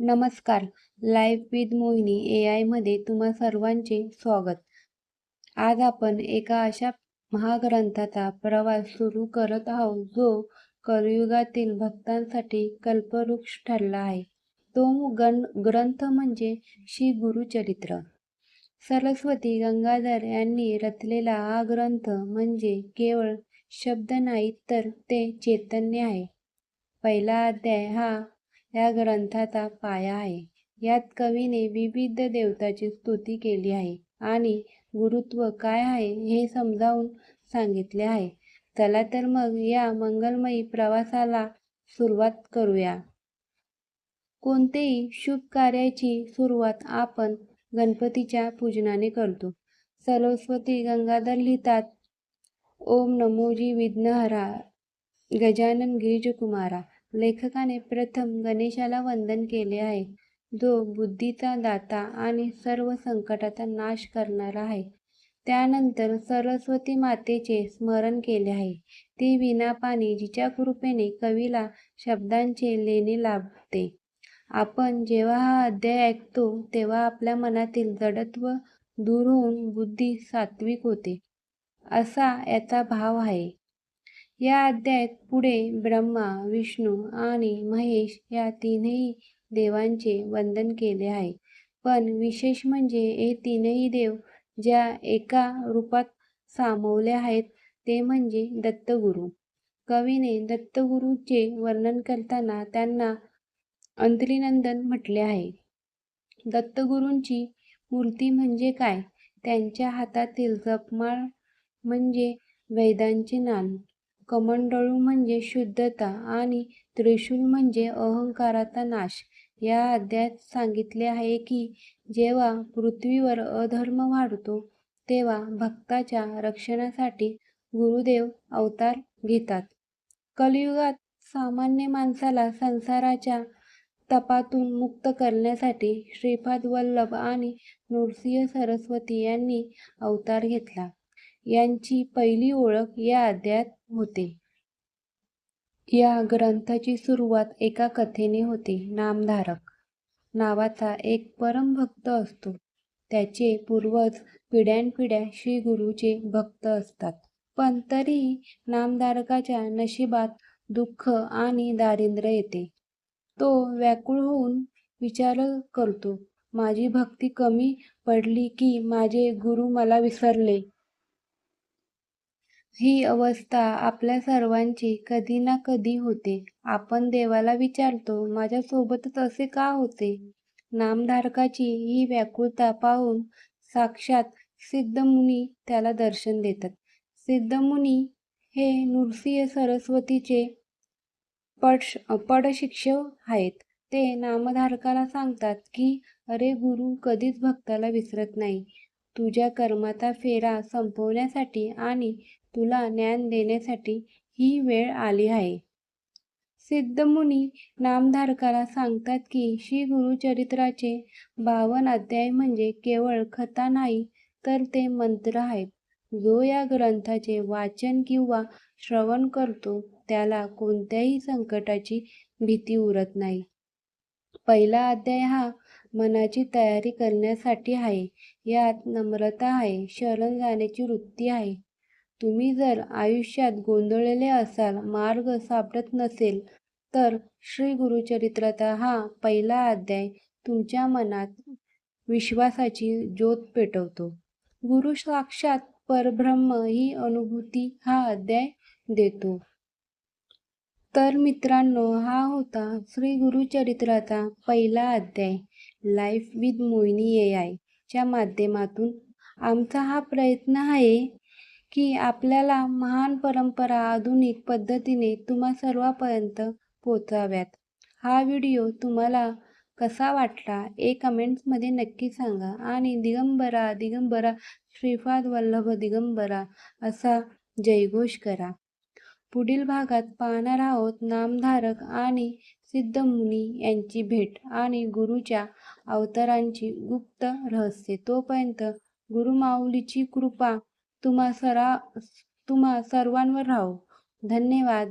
नमस्कार. Live with Mohini AI मध्ये तुम्हा सर्वांचे स्वागत. आज आपण एका अशा महाग्रंथाचा प्रवास सुरू करत आहोत जो कलियुगातील भक्तांसाठी कल्पवृक्ष ठरला आहे. तो ग्रंथ म्हणजे श्री गुरुचरित्र. सरस्वती गंगाधर यांनी रचलेला हा ग्रंथ म्हणजे केवळ शब्द नाहीत तर ते चैतन्य आहे. पहिला अध्याय हा या ग्रंथाचा पाया आहे. यात कवीने विविध देवतांची स्तुती केली आहे आणि गुरुत्व काय आहे हे समजावून सांगितले आहे. चला तर मग या मंगलमयी प्रवासाला सुरुवात करूया. कोणतेही शुभ कार्याची सुरुवात आपण गणपतीच्या पूजनाने करतो. सरस्वती गंगाधर लिहितात, ओम नमोजी विघ्नहरा गजानन गिरिजकुमारा. लेखकाने प्रथम गणेशाला वंदन केले आहे, जो बुद्धीचा दाता आणि सर्व संकटाचा नाश करणारा आहे. त्यानंतर सरस्वती मातेचे स्मरण केले आहे. ती विनापाणी जिच्या कृपेने कवीला शब्दांचे लेणे लाभते. आपण जेव्हा हा अध्याय ऐकतो तेव्हा आपल्या मनातील जडत्व दूर होऊन बुद्धी सात्विक होते, असा याचा भाव आहे. या अध्यायात पुढे ब्रह्मा, विष्णू आणि महेश या तीनही देवांचे वंदन केले आहे. पण विशेष म्हणजे हे तीनही देव ज्या एका रूपात सामावले आहेत ते म्हणजे दत्तगुरू. कवीने दत्तगुरूचे वर्णन करताना त्यांना अंतरीनंदन म्हटले आहे. दत्तगुरूंची मूर्ती म्हणजे काय? त्यांच्या हातातील जपमाळ म्हणजे वेदांचे ज्ञान, कमंडलू म्हणजे शुद्धता आणि त्रिशूल म्हणजे अहंकाराचा नाश. या अध्यायात सांगितले आहे की जेव्हा पृथ्वीवर अधर्म वाढतो तेव्हा भक्ताच्या रक्षणासाठी गुरुदेव अवतार घेतात. कलियुगात सामान्य माणसाला संसाराच्या तपातून मुक्त करण्यासाठी श्रीपाद वल्लभ आणि नृसिंह सरस्वती यांनी अवतार घेतला. यांची पहिली ओळख या अध्यायात होते. या ग्रंथाची सुरुवात एका कथेने होते. नामधारक नावाचा एक परमभक्त असतो. त्याचे पूर्वज पिढ्यानपिढ्या श्री गुरुचे भक्त असतात. पण तरीही नामधारकाच्या नशिबात दुःख आणि दारिद्र्य येते. तो व्याकुळ होऊन विचार करतो, माझी भक्ती कमी पडली की माझे गुरु मला विसरले. ही अवस्था आपल्या सर्वांची कधी ना कधी होते. आपण देवाला विचारतो, माझ्यासोबतच असे का होते? नामधारकाची ही व्याकुळता पाहून साक्षात सिद्धमुनी त्याला दर्शन देतात. सिद्धमुनी हे नृसिंह सरस्वतीचे पडशिक्षक आहेत. ते नामधारकाला सांगतात की अरे गुरु कधीच भक्ताला विसरत नाही. तुझ्या कर्माचा फेरा संपवण्यासाठी आणि तुला ज्ञान देण्यासाठी ही वेळ आली आहे. सिद्धमुनी नामधारकाला सांगतात की श्री गुरुचरित्राचे 52 अध्याय म्हणजे केवळ कथा नाही तर ते मंत्र आहेत. जो या ग्रंथाचे वाचन किंवा श्रवण करतो त्याला कोणत्याही संकटाची भीती उरत नाही. पहिला अध्याय हा मनाची तयारी करण्यासाठी आहे. यात नम्रता आहे, शरण जाण्याची वृत्ती आहे. तुम्ही जर आयुष्यात गोंधळलेले असाल, मार्ग सापडत नसेल तर श्री गुरुचरित्राचा हा पहिला अध्याय तुमच्या मनात विश्वासाची ज्योत पेटवतो. गुरु साक्षात परब्रह्म ही अनुभूती हा अध्याय देतो. तर मित्रांनो, हा होता श्री गुरुचरित्राचा पहिला अध्याय. लाईव्ह विथ मोहिनी AI च्या माध्यमातून आमचा हा प्रयत्न आहे की आपल्याला महान परंपरा आधुनिक पद्धतीने तुम्हा सर्वांपर्यंत पोहोचाव्यात. हा व्हिडिओ तुम्हाला कसा वाटला हे कमेंट्समध्ये नक्की सांगा आणि दिगंबरा दिगंबरा श्रीपाद वल्लभ दिगंबरा असा जयघोष करा. पुढील भागात पाहणार आहोत नामधारक आणि सिद्धमुनी यांची भेट आणि गुरुच्या अवतारांची गुप्त रहस्य. तोपर्यंत गुरुमाऊलीची कृपा तुम्हा सर्वांवर राहो. धन्यवाद.